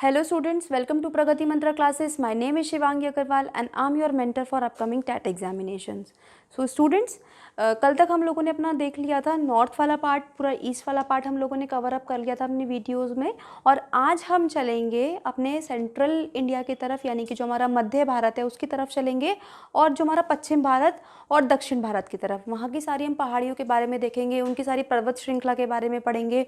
Hello students, welcome to Pragati Mantra classes. My name is Shivangi Agarwal and I'm your mentor for upcoming TET examinations. So students, कल तक हम लोगों ने अपना देख लिया था नॉर्थ वाला पार्ट, पूरा ईस्ट वाला पार्ट हम लोगों ने कवर अप कर लिया था अपनी वीडियोस में। और आज हम चलेंगे अपने सेंट्रल इंडिया की तरफ, यानी कि जो हमारा मध्य भारत है उसकी तरफ चलेंगे, और जो हमारा पश्चिम भारत और दक्षिण भारत की तरफ, वहाँ की सारी हम पहाड़ियों के बारे में देखेंगे, उनकी सारी पर्वत श्रृंखला के बारे में पढ़ेंगे।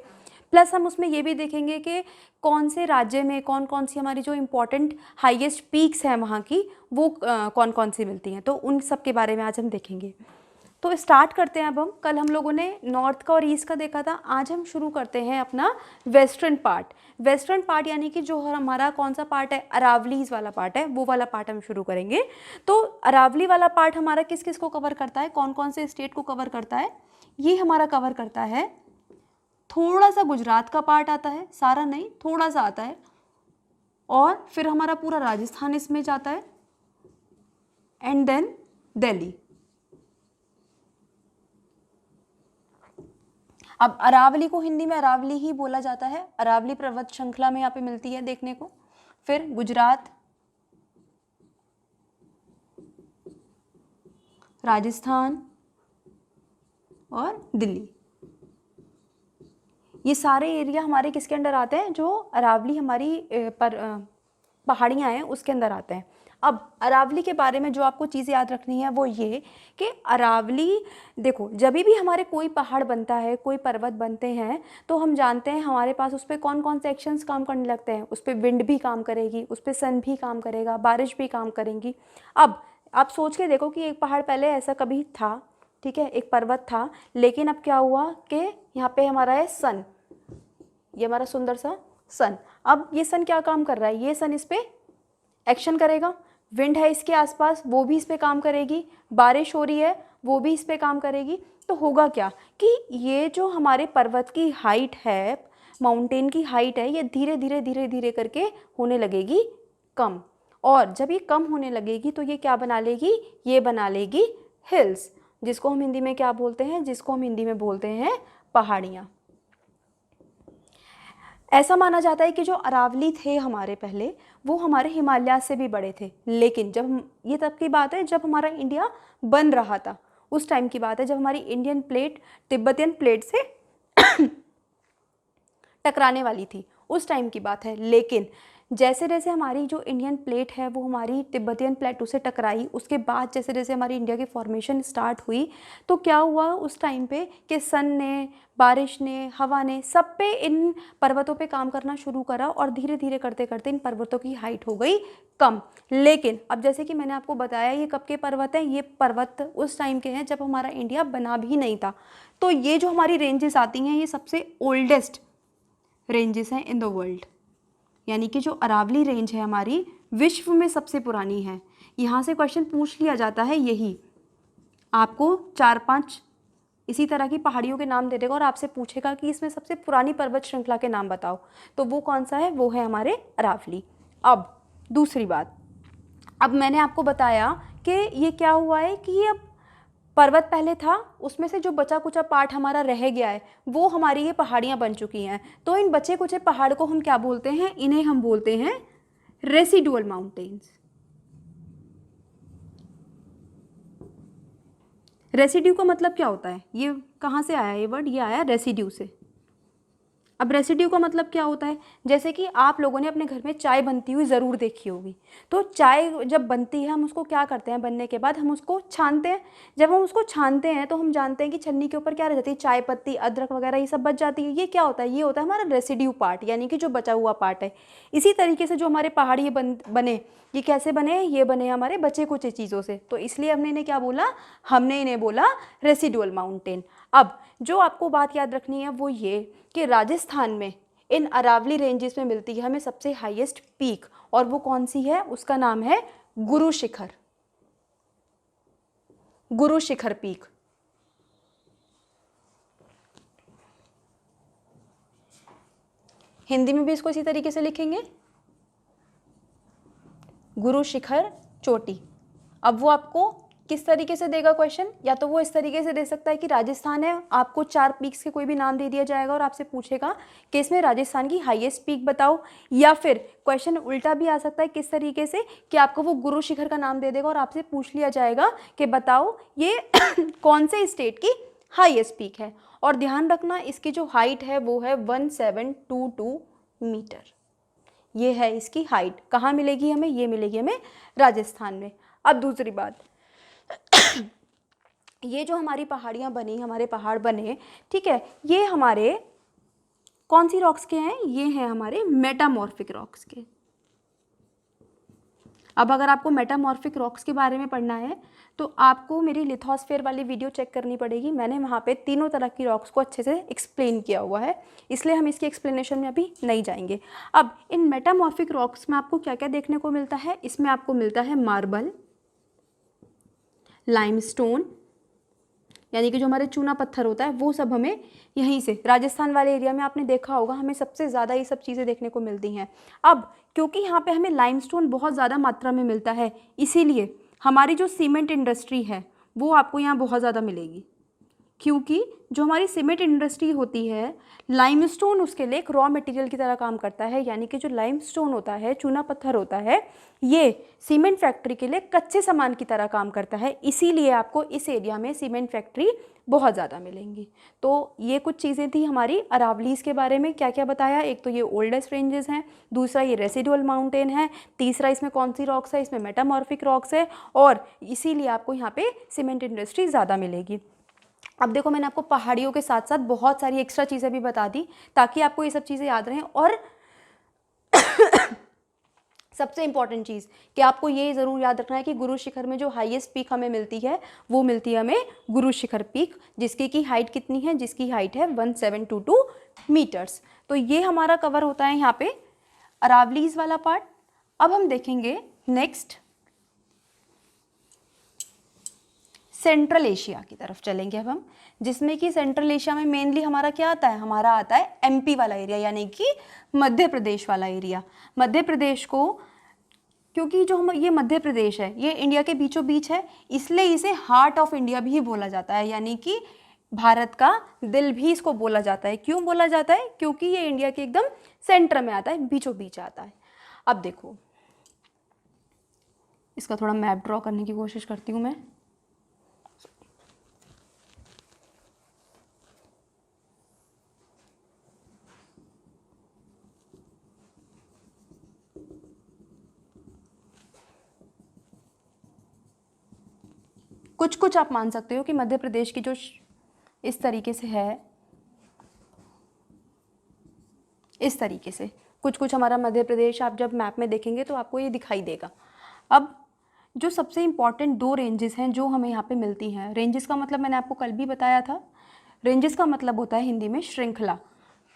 प्लस हम उसमें ये भी देखेंगे कि कौन से राज्य में कौन कौन सी हमारी जो इम्पोर्टेंट हाईएस्ट पीक्स हैं वहाँ की, वो कौन कौन सी मिलती हैं, तो उन सब के बारे में आज हम देखेंगे। तो स्टार्ट करते हैं। अब हम कल हम लोगों ने नॉर्थ का और ईस्ट का देखा था, आज हम शुरू करते हैं अपना वेस्टर्न पार्ट। वेस्टर्न पार्ट यानी कि जो हमारा कौन सा पार्ट है, अरावलीज वाला पार्ट है, वो वाला पार्ट हम शुरू करेंगे। तो अरावली वाला पार्ट हमारा किस किस को कवर करता है, कौन कौन से स्टेट को कवर करता है, ये हमारा कवर करता है। थोड़ा सा गुजरात का पार्ट आता है, सारा नहीं, थोड़ा सा आता है, और फिर हमारा पूरा राजस्थान इसमें जाता है, एंड देन दिल्ली। अब अरावली को हिंदी में अरावली ही बोला जाता है, अरावली पर्वत श्रृंखला में यहाँ पे मिलती है देखने को। फिर गुजरात, राजस्थान और दिल्ली, ये सारे एरिया हमारे किसके अंडर आते हैं, जो अरावली हमारी पहाड़ियाँ हैं उसके अंदर आते हैं। अब अरावली के बारे में जो आपको चीज़ याद रखनी है वो ये कि अरावली, देखो जब भी हमारे कोई पहाड़ बनता है, कोई पर्वत बनते हैं, तो हम जानते हैं हमारे पास उस पर कौन कौन से एक्शंस काम करने लगते हैं। उस पर विंड भी काम करेगी, उस पर सन भी काम करेगा, बारिश भी काम करेंगी। अब आप सोच के देखो कि एक पहाड़ पहले ऐसा कभी था, ठीक है, एक पर्वत था, लेकिन अब क्या हुआ कि यहाँ पे हमारा है सन, ये हमारा सुंदर सा सन। अब ये सन क्या काम कर रहा है, ये सन इस पे एक्शन करेगा, विंड है इसके आसपास वो भी इस पे काम करेगी, बारिश हो रही है वो भी इस पे काम करेगी। तो होगा क्या कि ये जो हमारे पर्वत की हाइट है, माउंटेन की हाइट है, ये धीरे धीरे धीरे धीरे करके होने लगेगी कम, और जब ये कम होने लगेगी तो ये क्या बना लेगी, ये बना लेगी हिल्स, जिसको हम हिंदी में क्या बोलते हैं, जिसको हम हिंदी में बोलते हैं पहाड़ियाँ। ऐसा माना जाता है कि जो अरावली थे हमारे पहले, वो हमारे हिमालय से भी बड़े थे, लेकिन जब हम, ये तब की बात है जब हमारा इंडिया बन रहा था, उस टाइम की बात है, जब हमारी इंडियन प्लेट तिब्बतियन प्लेट से टकराने वाली थी, उस टाइम की बात है। लेकिन जैसे जैसे हमारी जो इंडियन प्लेट है वो हमारी तिब्बतियन प्लेटू से टकराई, उसके बाद जैसे जैसे हमारी इंडिया की फॉर्मेशन स्टार्ट हुई, तो क्या हुआ उस टाइम पे कि सन ने, बारिश ने, हवा ने, सब पे इन पर्वतों पे काम करना शुरू करा, और धीरे धीरे करते करते इन पर्वतों की हाइट हो गई कम। लेकिन अब जैसे कि मैंने आपको बताया, ये कब के पर्वत हैं, ये पर्वत उस टाइम के हैं जब हमारा इंडिया बना भी नहीं था। तो ये जो हमारी रेंजेस आती हैं, ये सबसे ओल्डेस्ट रेंजेस हैं इन द वर्ल्ड, यानी कि जो अरावली रेंज है हमारी विश्व में सबसे पुरानी है। यहाँ से क्वेश्चन पूछ लिया जाता है, यही आपको 4-5 इसी तरह की पहाड़ियों के नाम दे देगा और आपसे पूछेगा कि इसमें सबसे पुरानी पर्वत श्रृंखला के नाम बताओ, तो वो कौन सा है, वो है हमारे अरावली। अब दूसरी बात, अब मैंने आपको बताया कि ये क्या हुआ है कि ये अब पर्वत पहले था, उसमें से जो बचा कुचा पार्ट हमारा रह गया है, वो हमारी ये पहाड़ियाँ बन चुकी हैं। तो इन बचे कुचे पहाड़ को हम क्या बोलते हैं, इन्हें हम बोलते हैं रेसिडुअल माउंटेन्स। रेसिड्यू का मतलब क्या होता है, ये कहाँ से आया ये वर्ड, ये आया रेसिड्यू से। अब रेसिड्यू का मतलब क्या होता है, जैसे कि आप लोगों ने अपने घर में चाय बनती हुई ज़रूर देखी होगी। तो चाय जब बनती है, हम उसको क्या करते हैं, बनने के बाद हम उसको छानते हैं। जब हम उसको छानते हैं तो हम जानते हैं कि छन्नी के ऊपर क्या रह जाती है, चाय पत्ती, अदरक वगैरह ये सब बच जाती है। ये क्या होता है, ये होता है हमारा रेसिड्यू पार्ट, यानी कि जो बचा हुआ पार्ट है। इसी तरीके से जो हमारे पहाड़ी बने, ये कैसे बने, ये बने हमारे बचे कुचे चीज़ों से, तो इसलिए हमने इन्हें क्या बोला, हमने इन्हें बोला रेसिडुअल माउंटेन। अब जो आपको बात याद रखनी है वो ये कि राजस्थान में इन अरावली रेंजेस में मिलती है हमें सबसे हाईएस्ट पीक, और वो कौन सी है, उसका नाम है गुरु शिखर, गुरु शिखर पीक। हिंदी में भी इसको इसी तरीके से लिखेंगे, गुरु शिखर चोटी। अब वो आपको किस तरीके से देगा क्वेश्चन, या तो वो इस तरीके से दे सकता है कि राजस्थान है, आपको 4 पीक्स के कोई भी नाम दे दिया जाएगा और आपसे पूछेगा कि इसमें राजस्थान की हाईएस्ट पीक बताओ, या फिर क्वेश्चन उल्टा भी आ सकता है किस तरीके से कि आपको वो गुरु शिखर का नाम दे देगा और आपसे पूछ लिया जाएगा कि बताओ ये कौन से स्टेट की हाईएस्ट पीक है। और ध्यान रखना इसकी जो हाइट है वो है 1722 मीटर, ये है इसकी हाइट। कहाँ मिलेगी हमें, ये मिलेगी हमें राजस्थान में। अब दूसरी बात, ये जो हमारी पहाड़ियाँ बनी, हमारे पहाड़ बने, ठीक है, ये हमारे कौन सी रॉक्स के हैं, ये हैं हमारे मेटामॉर्फिक रॉक्स के। अब अगर आपको मेटामॉर्फिक रॉक्स के बारे में पढ़ना है तो आपको मेरी लिथोस्फीयर वाली वीडियो चेक करनी पड़ेगी। मैंने वहाँ पे तीनों तरह की रॉक्स को अच्छे से एक्सप्लेन किया हुआ है, इसलिए हम इसकी एक्सप्लेनेशन में अभी नहीं जाएंगे। अब इन मेटामॉर्फिक रॉक्स में आपको क्या क्या देखने को मिलता है, इसमें आपको मिलता है मार्बल, लाइमस्टोन, यानी कि जो हमारे चूना पत्थर होता है वो सब हमें यहीं से राजस्थान वाले एरिया में आपने देखा होगा हमें सबसे ज़्यादा ये सब चीज़ें देखने को मिलती हैं। अब क्योंकि यहाँ पे हमें लाइमस्टोन बहुत ज़्यादा मात्रा में मिलता है, इसीलिए हमारी जो सीमेंट इंडस्ट्री है वो आपको यहाँ बहुत ज़्यादा मिलेगी, क्योंकि जो हमारी सीमेंट इंडस्ट्री होती है लाइमस्टोन उसके लिए एक रॉ मटेरियल की तरह काम करता है, यानी कि जो लाइमस्टोन होता है, चूना पत्थर होता है, ये सीमेंट फैक्ट्री के लिए कच्चे सामान की तरह काम करता है, इसीलिए आपको इस एरिया में सीमेंट फैक्ट्री बहुत ज़्यादा मिलेंगी। तो ये कुछ चीज़ें थी हमारी अरावलीज़ के बारे में, क्या क्या बताया, एक तो ये ओल्डेस्ट रेंजेस हैं, दूसरा ये रेसिडुअल माउंटेन है, तीसरा इसमें कौन सी रॉक्स है, इसमें मेटामॉर्फिक रॉक्स है, और इसीलिए आपको यहाँ पे सीमेंट इंडस्ट्री ज़्यादा मिलेगी। अब देखो मैंने आपको पहाड़ियों के साथ साथ बहुत सारी एक्स्ट्रा चीज़ें भी बता दी ताकि आपको ये सब चीज़ें याद रहें। और सबसे इंपॉर्टेंट चीज़ कि आपको ये ज़रूर याद रखना है कि गुरु शिखर में जो हाईएस्ट पीक हमें मिलती है वो मिलती है हमें गुरु शिखर पीक, जिसकी की हाइट कितनी है, जिसकी हाइट है 1722 मीटर्स। तो ये हमारा कवर होता है यहाँ पे अरावलीज़ वाला पार्ट। अब हम देखेंगे नेक्स्ट सेंट्रल एशिया की तरफ चलेंगे अब हम, जिसमें कि सेंट्रल एशिया में मेनली हमारा क्या आता है, हमारा आता है एमपी वाला एरिया, यानी कि मध्य प्रदेश वाला एरिया। मध्य प्रदेश को, क्योंकि जो हम ये मध्य प्रदेश है ये इंडिया के बीचों बीच है, इसलिए इसे हार्ट ऑफ इंडिया भी बोला जाता है, यानी कि भारत का दिल भी इसको बोला जाता है। क्यों बोला जाता है, क्योंकि ये इंडिया के एकदम सेंटर में आता है, बीचों बीच आता है। अब देखो इसका थोड़ा मैप ड्रॉ करने की कोशिश करती हूँ मैं। कुछ कुछ आप मान सकते हो कि मध्य प्रदेश की जो इस तरीके से है, इस तरीके से कुछ कुछ हमारा मध्य प्रदेश आप जब मैप में देखेंगे तो आपको ये दिखाई देगा। अब जो सबसे इम्पॉर्टेंट 2 रेंजेस हैं जो हमें यहाँ पे मिलती हैं, रेंजेस का मतलब मैंने आपको कल भी बताया था, रेंजेस का मतलब होता है हिंदी में श्रृंखला।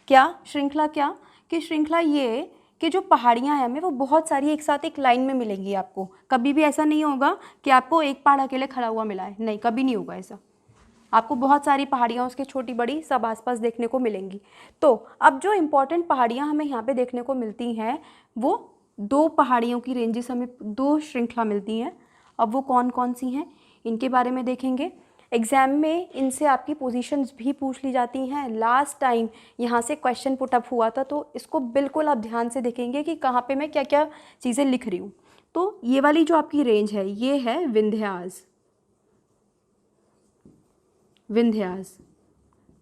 क्या श्रृंखला, क्या कि श्रृंखला ये कि जो पहाड़ियाँ हैं हमें वो बहुत सारी एक साथ एक लाइन में मिलेंगी आपको। कभी भी ऐसा नहीं होगा कि आपको एक पहाड़ अकेले खड़ा हुआ मिला है, नहीं, कभी नहीं होगा ऐसा। आपको बहुत सारी पहाड़ियाँ उसके छोटी बड़ी सब आसपास देखने को मिलेंगी। तो अब जो इम्पोर्टेंट पहाड़ियाँ हमें यहाँ पे देखने को मिलती हैं वो 2 पहाड़ियों की रेंजेस हमें 2 श्रृंखला मिलती हैं। अब वो कौन कौन सी हैं इनके बारे में देखेंगे। एग्ज़ाम में इनसे आपकी पोजीशंस भी पूछ ली जाती हैं। लास्ट टाइम यहाँ से क्वेश्चन पुटअप हुआ था, तो इसको बिल्कुल आप ध्यान से देखेंगे कि कहाँ पे मैं क्या क्या चीज़ें लिख रही हूँ। तो ये वाली जो आपकी रेंज है ये है विंध्यास, विंध्यास,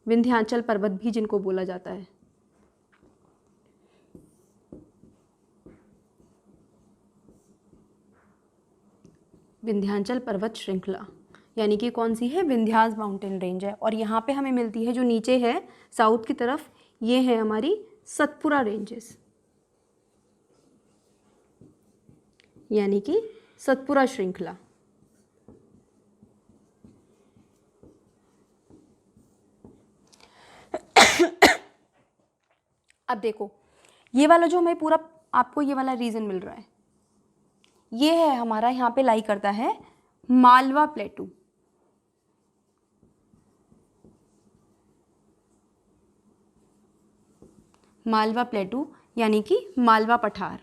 विंध्याचल पर्वत भी जिनको बोला जाता है। विंध्याचल पर्वत श्रृंखला यानी कि कौन सी है, विंध्यास माउंटेन रेंज है। और यहाँ पे हमें मिलती है जो नीचे है साउथ की तरफ, ये है हमारी सतपुरा रेंजेस, यानी कि सतपुरा श्रृंखला। अब देखो ये वाला जो हमें पूरा आपको ये वाला रीजन मिल रहा है, ये है हमारा यहाँ पे लाई करता है मालवा प्लेटू। मालवा प्लेटू यानी कि मालवा पठार।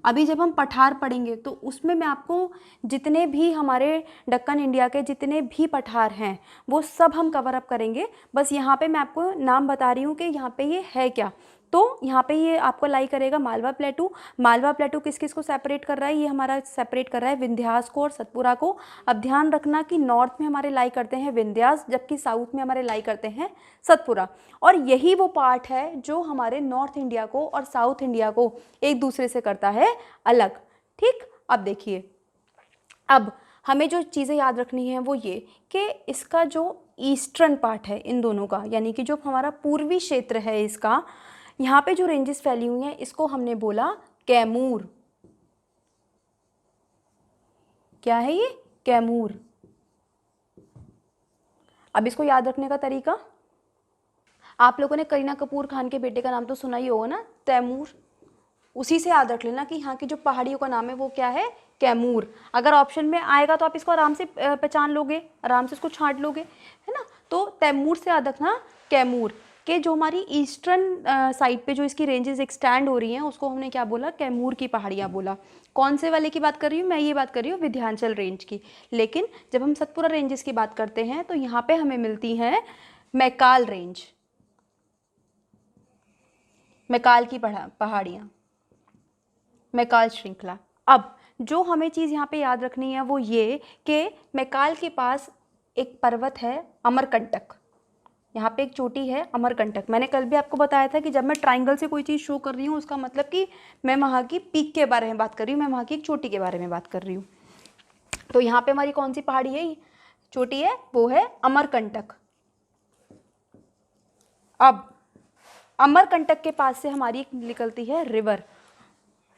अभी जब हम पठार पढ़ेंगे तो उसमें मैं आपको जितने भी हमारे दक्कन इंडिया के जितने भी पठार हैं वो सब हम कवर अप करेंगे। बस यहाँ पे मैं आपको नाम बता रही हूँ कि यहाँ पे ये है क्या। तो यहाँ पे ये आपको लाई करेगा मालवा प्लेटू। मालवा प्लेटू किस किस को सेपरेट कर रहा है, ये हमारा सेपरेट कर रहा है विंध्यास को और सतपुरा को। अब ध्यान रखना कि नॉर्थ में हमारे लाई करते हैं विंध्यास, जबकि साउथ में हमारे लाई करते हैं सतपुरा। और यही वो पार्ट है जो हमारे नॉर्थ इंडिया को और साउथ इंडिया को एक दूसरे से करता है अलग। ठीक, अब देखिए, अब हमें जो चीज़ें याद रखनी है वो ये कि इसका जो ईस्टर्न पार्ट है इन दोनों का, यानी कि जो हमारा पूर्वी क्षेत्र है इसका, यहाँ पे जो रेंजेस फैली हुई हैं इसको हमने बोला कैमूर। क्या है ये? कैमूर। अब इसको याद रखने का तरीका, आप लोगों ने करीना कपूर खान के बेटे का नाम तो सुना ही होगा ना, तैमूर। उसी से याद रख लेना कि यहाँ की जो पहाड़ियों का नाम है वो क्या है? कैमूर। अगर ऑप्शन में आएगा तो आप इसको आराम से पहचान लोगे, आराम से इसको छांट लोगे, है ना। तो तैमूर से याद रखना कैमूर के जो हमारी ईस्टर्न साइड पे जो इसकी रेंजेस एक्सटेंड हो रही हैं उसको हमने क्या बोला? कैमूर की पहाड़ियाँ बोला। कौन से वाले की बात कर रही हूँ मैं? ये बात कर रही हूँ विंध्याचल रेंज की। लेकिन जब हम सतपुरा रेंजेस की बात करते हैं तो यहाँ पे हमें मिलती हैं मैकाल रेंज, मैकाल की पहाड़ियाँ, मैकाल श्रृंखला। अब जो हमें चीज़ यहाँ पे याद रखनी है वो ये कि मैकाल के पास एक पर्वत है अमरकंटक, यहाँ पे एक चोटी है अमरकंटक। मैंने कल भी आपको बताया था कि जब मैं ट्राइंगल से कोई चीज़ शो कर रही हूँ उसका मतलब कि मैं वहाँ की पीक के बारे में बात कर रही हूँ, मैं वहाँ की एक चोटी के बारे में बात कर रही हूँ। तो यहाँ पे हमारी कौन सी पहाड़ी है, चोटी है, वो है अमरकंटक। अब अमरकंटक के पास से हमारी निकलती है रिवर।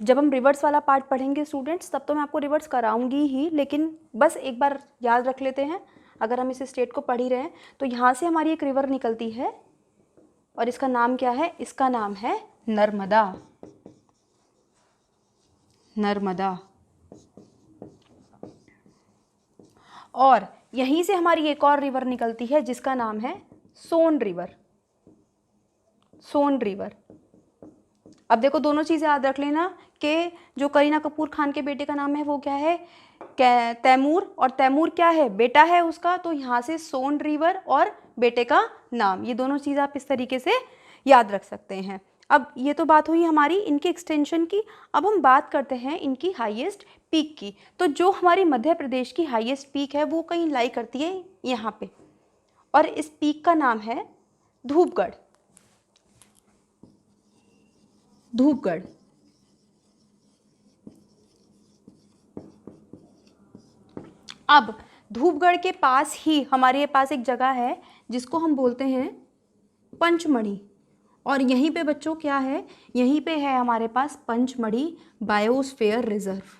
जब हम रिवर्स वाला पार्ट पढ़ेंगे स्टूडेंट्स तब तो मैं आपको रिवर्स कराऊंगी ही, लेकिन बस एक बार याद रख लेते हैं। अगर हम इस स्टेट को पढ़ ही रहे हैं तो यहाँ से हमारी एक रिवर निकलती है और इसका नाम क्या है? इसका नाम है नर्मदा। नर्मदा। और यहीं से हमारी एक और रिवर निकलती है जिसका नाम है सोन रिवर। सोन रिवर। अब देखो दोनों चीज़ें याद रख लेना कि जो करीना कपूर खान के बेटे का नाम है वो क्या है? तैमूर। और तैमूर क्या है? बेटा है उसका। तो यहाँ से सोन रिवर और बेटे का नाम, ये दोनों चीज़ आप इस तरीके से याद रख सकते हैं। अब ये तो बात हुई हमारी इनकी एक्सटेंशन की। अब हम बात करते हैं इनकी हाईएस्ट पीक की। तो जो हमारी मध्य प्रदेश की हाईएस्ट पीक है वो कहीं लाई करती है यहाँ पे, और इस पीक का नाम है धूपगढ़। धूपगढ़। अब धूपगढ़ के पास ही हमारे पास एक जगह है जिसको हम बोलते हैं पंचमढ़ी। और यहीं पे बच्चों क्या है? यहीं पे है हमारे पास पंचमढ़ी बायोस्फीयर रिजर्व।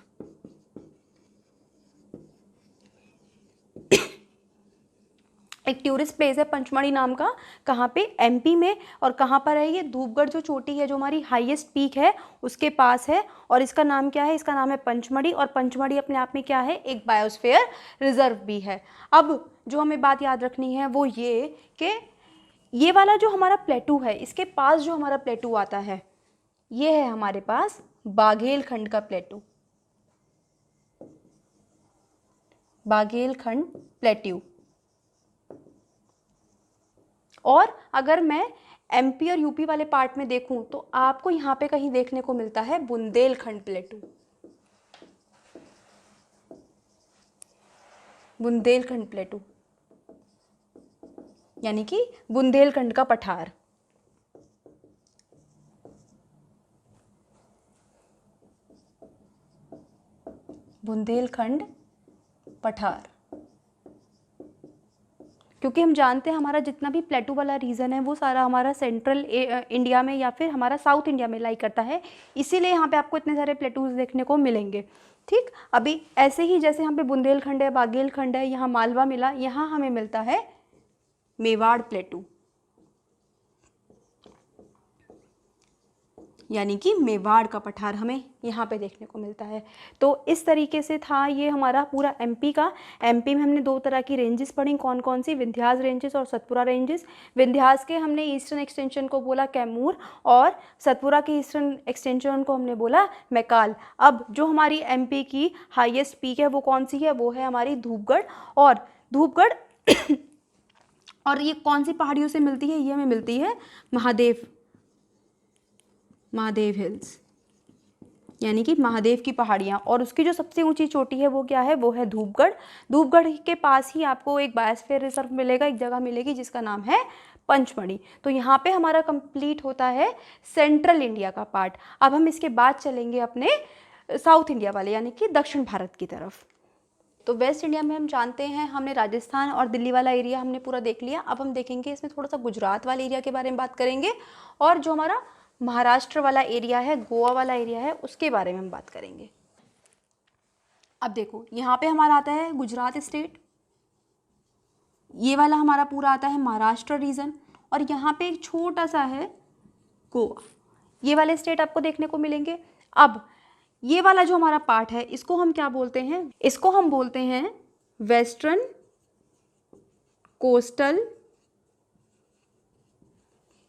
एक टूरिस्ट प्लेस है पंचमढ़ी नाम का। कहाँ पे? एमपी में। और कहाँ पर है ये? धूपगढ़ जो चोटी है, जो हमारी हाईएस्ट पीक है, उसके पास है। और इसका नाम क्या है? इसका नाम है पंचमढ़ी। और पंचमढ़ी अपने आप में क्या है? एक बायोस्फीयर रिजर्व भी है। अब जो हमें बात याद रखनी है वो ये कि ये वाला जो हमारा प्लेटू है, इसके पास जो हमारा प्लेटू आता है ये है हमारे पास बाघेलखंड का प्लेटू। बाघेलखंड प्लेट्यू। और अगर मैं एमपी और यूपी वाले पार्ट में देखूं तो आपको यहाँ पे कहीं देखने को मिलता है बुंदेलखंड प्लेटू। बुंदेलखंड प्लेटू यानी कि बुंदेलखंड का पठार। बुंदेलखंड पठार। क्योंकि हम जानते हैं हमारा जितना भी प्लेटू वाला रीजन है वो सारा हमारा सेंट्रल इंडिया में या फिर हमारा साउथ इंडिया में लाई करता है, इसीलिए यहाँ पे आपको इतने सारे प्लेटूज देखने को मिलेंगे। ठीक, अभी ऐसे ही जैसे यहाँ पे बुंदेलखंड है, बाघेलखंड है, यहाँ मालवा मिला, यहाँ हमें मिलता है मेवाड़ प्लेटू। यानी कि मेवाड़ का पठार हमें यहाँ पे देखने को मिलता है। तो इस तरीके से था ये हमारा पूरा एमपी का। एमपी में हमने दो तरह की रेंजेस पढ़ी, कौन कौन सी, विंध्यास रेंजेस और सतपुरा रेंजेस। विंध्यास के हमने ईस्टर्न एक्सटेंशन को बोला कैमूर और सतपुरा के ईस्टर्न एक्सटेंशन को हमने बोला मैकाल। अब जो हमारी एमपी की हाईएस्ट पीक है वो कौन सी है, वो है हमारी धूपगढ़। और धूपगढ़ और ये कौन सी पहाड़ियों से मिलती है, ये हमें मिलती है महादेव हिल्स, यानी कि महादेव की पहाड़ियाँ। और उसकी जो सबसे ऊंची चोटी है वो क्या है, वो है धूपगढ़। धूपगढ़ के पास ही आपको एक बायोस्फीयर रिजर्व मिलेगा, एक जगह मिलेगी जिसका नाम है पंचमढ़ी। तो यहाँ पे हमारा कंप्लीट होता है सेंट्रल इंडिया का पार्ट। अब हम इसके बाद चलेंगे अपने साउथ इंडिया वाले यानी कि दक्षिण भारत की तरफ। तो वेस्ट इंडिया में हम जानते हैं, हमने राजस्थान और दिल्ली वाला एरिया हमने पूरा देख लिया। अब हम देखेंगे इसमें थोड़ा सा गुजरात वाले एरिया के बारे में बात करेंगे और जो हमारा महाराष्ट्र वाला एरिया है, गोवा वाला एरिया है, उसके बारे में हम बात करेंगे। अब देखो यहाँ पे हमारा आता है गुजरात स्टेट, ये वाला हमारा पूरा आता है महाराष्ट्र रीजन, और यहाँ पे एक छोटा सा है गोवा। ये वाले स्टेट आपको देखने को मिलेंगे। अब ये वाला जो हमारा पार्ट है इसको हम क्या बोलते हैं, इसको हम बोलते हैं वेस्टर्न कोस्टल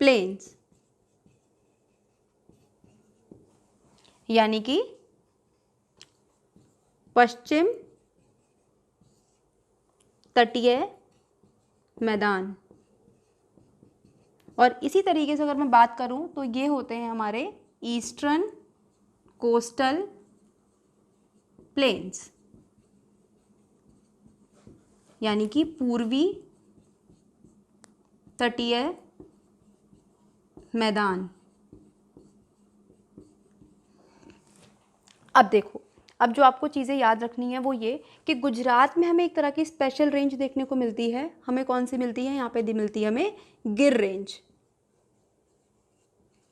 प्लेन्स, यानी कि पश्चिम तटीय मैदान। और इसी तरीके से अगर मैं बात करूं तो ये होते हैं हमारे ईस्टर्न कोस्टल प्लेन्स, यानी कि पूर्वी तटीय मैदान। अब देखो, अब जो आपको चीज़ें याद रखनी है वो ये कि गुजरात में हमें एक तरह की स्पेशल रेंज देखने को मिलती है। हमें कौन सी मिलती है, यहाँ पे मिलती है हमें गिर रेंज।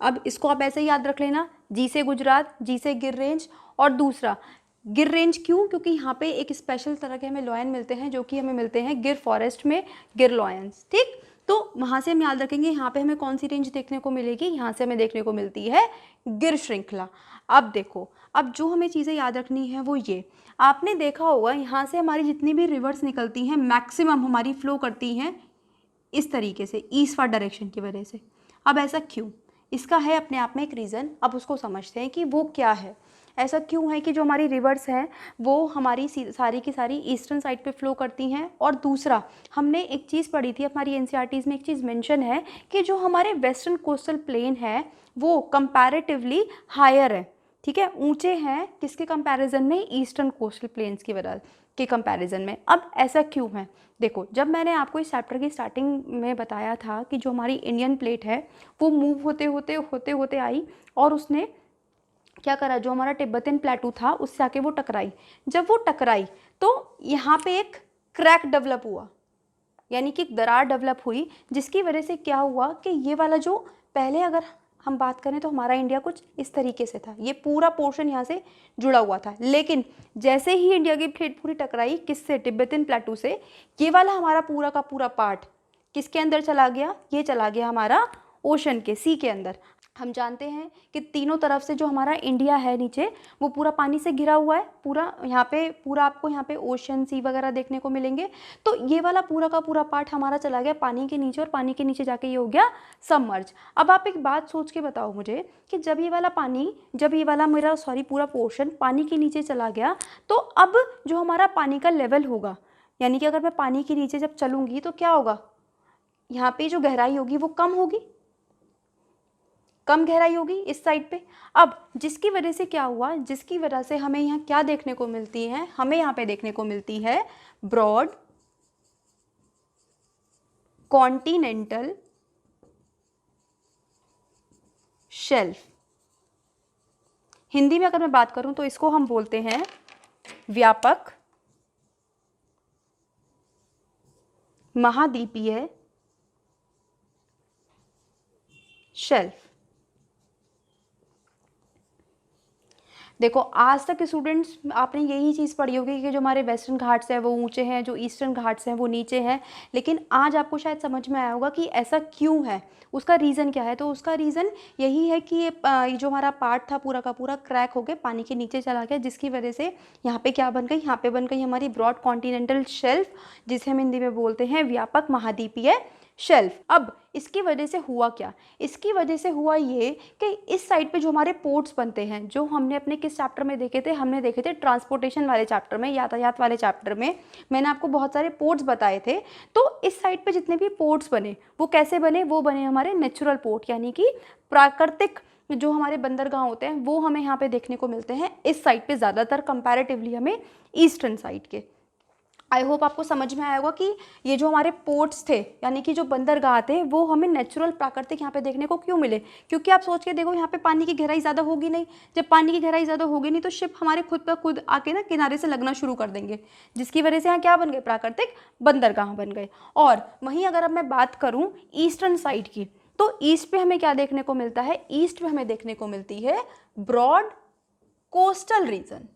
अब इसको आप ऐसे ही याद रख लेना, जी से गुजरात, जी से गिर रेंज। और दूसरा गिर रेंज क्यों, क्योंकि यहाँ पे एक स्पेशल तरह के हमें लॉयन मिलते हैं जो कि हमें मिलते हैं गिर फॉरेस्ट में, गिर लॉयंस। ठीक, तो वहाँ से हम याद रखेंगे यहाँ पे हमें कौन सी रेंज देखने को मिलेगी, यहाँ से हमें देखने को मिलती है गिर श्रृंखला। अब देखो, अब जो हमें चीज़ें याद रखनी है वो ये, आपने देखा होगा यहाँ से हमारी जितनी भी रिवर्स निकलती हैं मैक्सिमम हमारी फ्लो करती हैं इस तरीके से, ईस्टवर्ड डायरेक्शन की वजह से। अब ऐसा क्यों, इसका है अपने आप में एक रीज़न। अब उसको समझते हैं कि वो क्या है, ऐसा क्यों है कि जो हमारी रिवर्स हैं वो हमारी सारी की सारी ईस्टर्न साइड पे फ्लो करती हैं। और दूसरा, हमने एक चीज़ पढ़ी थी हमारी एनसीईआरटीज़ में, एक चीज़ मेंशन है कि जो हमारे वेस्टर्न कोस्टल प्लेन है वो कंपैरेटिवली हायर है, ठीक है, ऊंचे हैं किसके कंपैरिजन में, ईस्टर्न कोस्टल प्लेन्स की वजह के कंपैरिजन में। अब ऐसा क्यों है, देखो, जब मैंने आपको इस चैप्टर की स्टार्टिंग में बताया था कि जो हमारी इंडियन प्लेट है वो मूव होते होते आई और उसने क्या करा, जो हमारा तिब्बतन प्लेटू था उससे आके वो टकराई। जब वो टकराई तो यहाँ पे एक क्रैक डेवलप हुआ, यानी कि दरार डेवलप हुई, जिसकी वजह से क्या हुआ कि ये वाला जो पहले अगर हम बात करें तो हमारा इंडिया कुछ इस तरीके से था, ये पूरा पोर्शन यहाँ से जुड़ा हुआ था। लेकिन जैसे ही इंडिया की प्लेट पूरी टकराई किससे, तिब्बतन प्लेटू से, ये वाला हमारा पूरा का पूरा पार्ट किसके अंदर चला गया, ये चला गया हमारा ओशन के, सी के अंदर। हम जानते हैं कि तीनों तरफ से जो हमारा इंडिया है नीचे वो पूरा पानी से घिरा हुआ है, पूरा यहाँ पे पूरा आपको यहाँ पे ओशन, सी वगैरह देखने को मिलेंगे। तो ये वाला पूरा का पूरा पार्ट हमारा चला गया पानी के नीचे और पानी के नीचे जाके ये हो गया सबमर्ज। अब आप एक बात सोच के बताओ मुझे कि जब ये वाला मेरा पूरा पोर्शन पानी के नीचे चला गया तो अब जो हमारा पानी का लेवल होगा, यानी कि अगर मैं पानी के नीचे जब चलूँगी तो क्या होगा, यहाँ पे जो गहराई होगी वो कम होगी, कम गहराई होगी इस साइड पे। अब जिसकी वजह से क्या हुआ, जिसकी वजह से हमें यहाँ क्या देखने को मिलती है, हमें यहाँ पे देखने को मिलती है ब्रॉड कॉन्टिनेंटल शेल्फ। हिंदी में अगर मैं बात करूं तो इसको हम बोलते हैं व्यापक महाद्वीपीय शेल्फ। देखो आज तक स्टूडेंट्स आपने यही चीज़ पढ़ी होगी कि जो हमारे वेस्टर्न घाट्स हैं वो ऊंचे हैं, जो ईस्टर्न घाट्स हैं वो नीचे हैं, लेकिन आज आपको शायद समझ में आया होगा कि ऐसा क्यों है, उसका रीज़न क्या है। तो उसका रीज़न यही है कि ये जो हमारा पार्ट था पूरा का पूरा क्रैक हो गया, पानी के नीचे चला गया, जिसकी वजह से यहाँ पे क्या बन गई, यहाँ पे बन गई हमारी ब्रॉड कॉन्टिनेंटल शेल्फ, जिसे हम हिंदी में बोलते हैं व्यापक महाद्वीपीय शेल्फ। अब इसकी वजह से हुआ क्या, इसकी वजह से हुआ ये कि इस साइड पे जो हमारे पोर्ट्स बनते हैं, जो हमने अपने किस चैप्टर में देखे थे, हमने देखे थे ट्रांसपोर्टेशन वाले चैप्टर में, यातायात वाले चैप्टर में मैंने आपको बहुत सारे पोर्ट्स बताए थे। तो इस साइड पे जितने भी पोर्ट्स बने वो कैसे बने, वो बने हमारे नेचुरल पोर्ट, यानी कि प्राकृतिक जो हमारे बंदरगाह होते हैं वो हमें यहाँ पे देखने को मिलते हैं इस साइड पे ज़्यादातर, कंपैरेटिवली हमें ईस्टर्न साइड के। आई होप आपको समझ में आया होगा कि ये जो हमारे पोर्ट्स थे, यानी कि जो बंदरगाह थे, वो हमें नेचुरल प्राकृतिक यहाँ पे देखने को क्यों मिले, क्योंकि आप सोच के देखो यहाँ पे पानी की गहराई ज़्यादा होगी नहीं, जब पानी की गहराई ज़्यादा होगी नहीं तो शिप हमारे खुद पर खुद आके ना किनारे से लगना शुरू कर देंगे, जिसकी वजह से यहाँ क्या बन गए, प्राकृतिक बंदरगाह बन गए। और वहीं अगर अब मैं बात करूँ ईस्टर्न साइड की, तो ईस्ट पे हमें क्या देखने को मिलता है, ईस्ट पे हमें देखने को मिलती है ब्रॉड कोस्टल रीजन,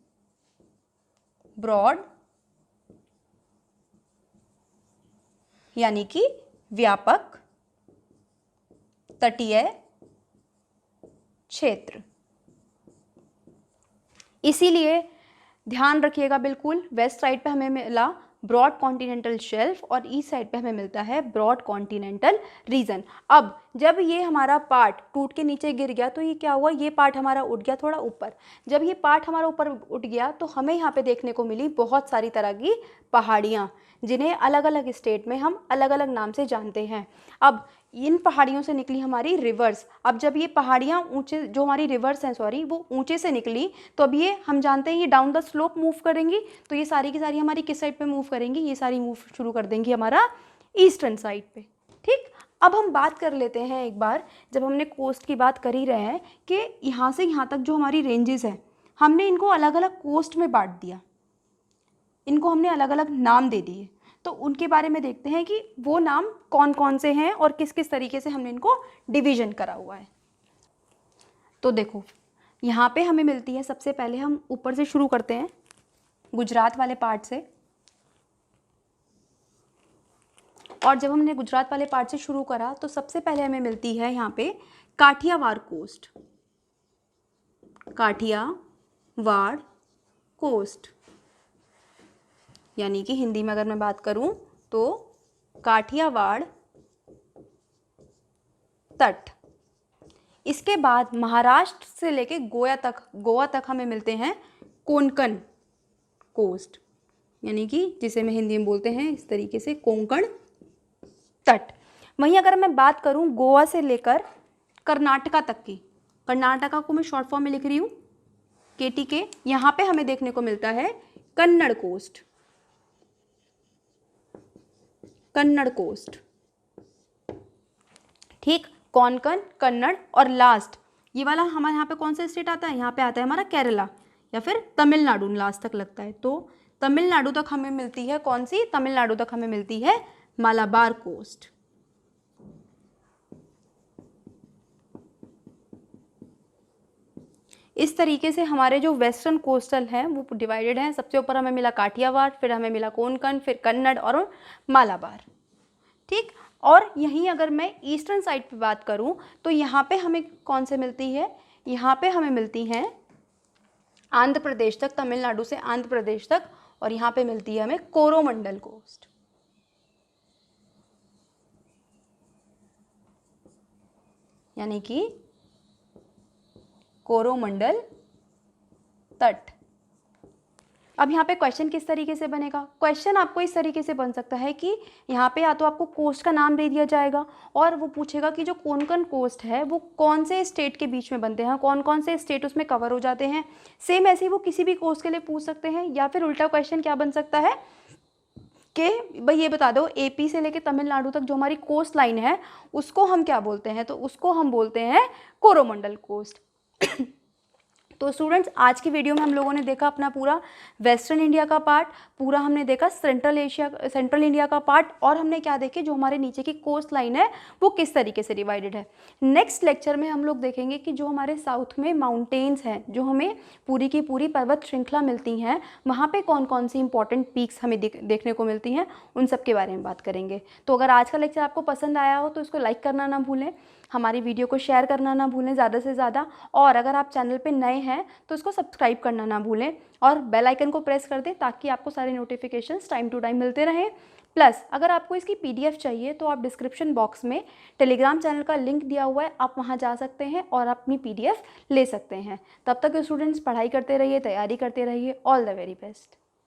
ब्रॉड यानी कि व्यापक तटीय क्षेत्र। इसीलिए ध्यान रखिएगा बिल्कुल, वेस्ट साइड पे हमें मिला ब्रॉड कॉन्टिनेंटल शेल्फ और ईस्ट साइड पे हमें मिलता है ब्रॉड कॉन्टिनेंटल रीजन। अब जब ये हमारा पार्ट टूट के नीचे गिर गया तो ये क्या हुआ, ये पार्ट हमारा उठ गया थोड़ा ऊपर। जब ये पार्ट हमारा ऊपर उठ गया तो हमें यहाँ पे देखने को मिली बहुत सारी तरह की पहाड़ियाँ, जिन्हें अलग अलग स्टेट में हम अलग अलग नाम से जानते हैं। अब इन पहाड़ियों से निकली हमारी रिवर्स। अब जब ये पहाड़ियाँ ऊंचे, जो हमारी रिवर्स हैं सॉरी, वो ऊंचे से निकली, तो अब ये हम जानते हैं ये डाउन द स्लोप मूव करेंगी, तो ये सारी की सारी हमारी किस साइड पे मूव करेंगी, ये सारी मूव शुरू कर देंगी हमारा ईस्टर्न साइड पे। ठीक, अब हम बात कर लेते हैं एक बार, जब हमने कोस्ट की बात कर ही रहे हैं, कि यहाँ से यहाँ तक जो हमारी रेंजेस हैं हमने इनको अलग अलग कोस्ट में बांट दिया, इनको हमने अलग अलग नाम दे दिए। तो उनके बारे में देखते हैं कि वो नाम कौन कौन से हैं और किस किस तरीके से हमने इनको डिवीजन करा हुआ है। तो देखो यहाँ पे हमें मिलती है, सबसे पहले हम ऊपर से शुरू करते हैं गुजरात वाले पार्ट से। और जब हमने गुजरात वाले पार्ट से शुरू करा तो सबसे पहले हमें मिलती है यहाँ पे काठियावाड़ कोस्ट, काठियावाड़ कोस्ट, यानी कि हिंदी में अगर मैं बात करूं तो काठियावाड़ तट। इसके बाद महाराष्ट्र से लेके गोवा तक हमें मिलते हैं कोंकण कोस्ट, यानी कि जिसे मैं हिंदी में बोलते हैं इस तरीके से कोंकण तट। वहीं अगर मैं बात करूं गोवा से लेकर कर्नाटका तक की, कर्नाटका को मैं शॉर्ट फॉर्म में लिख रही हूँ KTK, यहाँ पे हमें देखने को मिलता है कन्नड़ कोस्ट, कन्नड़ कोस्ट। ठीक, कोंकण, कन्नड़ और लास्ट ये वाला हमारे यहाँ पे कौन सा स्टेट आता है, यहाँ पे आता है हमारा केरला या फिर तमिलनाडु, लास्ट तक लगता है। तो तमिलनाडु तक हमें मिलती है कौन सी, तमिलनाडु तक हमें मिलती है मालाबार कोस्ट। इस तरीके से हमारे जो वेस्टर्न कोस्टल हैं वो डिवाइडेड हैं। सबसे ऊपर हमें मिला काठियावाड़, फिर हमें मिला कोंकण, फिर कन्नड़ और मालाबार। ठीक, और यहीं अगर मैं ईस्टर्न साइड पे बात करूं तो यहाँ पे हमें कौन से मिलती है, यहाँ पे हमें मिलती हैं आंध्र प्रदेश तक, तमिलनाडु से आंध्र प्रदेश तक, और यहाँ पे मिलती है हमें कोरोमंडल कोस्ट, यानी कि कोरोमंडल तट। अब यहाँ पे क्वेश्चन किस तरीके से बनेगा, क्वेश्चन आपको इस तरीके से बन सकता है कि यहाँ पे या तो आपको कोस्ट का नाम दे दिया जाएगा और वो पूछेगा कि जो कोंकण कोस्ट है वो कौन से स्टेट के बीच में बनते हैं, कौन कौन से स्टेट उसमें कवर हो जाते हैं। सेम ऐसे ही वो किसी भी कोस्ट के लिए पूछ सकते हैं, या फिर उल्टा क्वेश्चन क्या बन सकता है कि भाई ये बता दो AP से लेके तमिलनाडु तक जो हमारी कोस्ट लाइन है उसको हम क्या बोलते हैं, तो उसको हम बोलते हैं कोरोमंडल कोस्ट। तो स्टूडेंट्स आज की वीडियो में हम लोगों ने देखा अपना पूरा वेस्टर्न इंडिया का पार्ट, पूरा हमने देखा सेंट्रल इंडिया का पार्ट, और हमने क्या देखे जो हमारे नीचे की कोस्ट लाइन है वो किस तरीके से डिवाइडेड है। नेक्स्ट लेक्चर में हम लोग देखेंगे कि जो हमारे साउथ में माउंटेन्स हैं, जो हमें पूरी की पूरी पर्वत श्रृंखला मिलती हैं, वहाँ पे कौन कौन सी इंपॉर्टेंट पीक्स हमें देखने को मिलती हैं, उन सब के बारे में बात करेंगे। तो अगर आज का लेक्चर आपको पसंद आया हो तो इसको लाइक करना ना भूलें, हमारी वीडियो को शेयर करना ना भूलें ज़्यादा से ज़्यादा, और अगर आप चैनल पे नए हैं तो इसको सब्सक्राइब करना ना भूलें और बेल आइकन को प्रेस कर दें ताकि आपको सारे नोटिफिकेशंस टाइम टू टाइम मिलते रहें। प्लस अगर आपको इसकी PDF चाहिए तो आप डिस्क्रिप्शन बॉक्स में टेलीग्राम चैनल का लिंक दिया हुआ है, आप वहाँ जा सकते हैं और अपनी PDF ले सकते हैं। तब तक स्टूडेंट्स पढ़ाई करते रहिए, तैयारी करते रहिए। All the very best.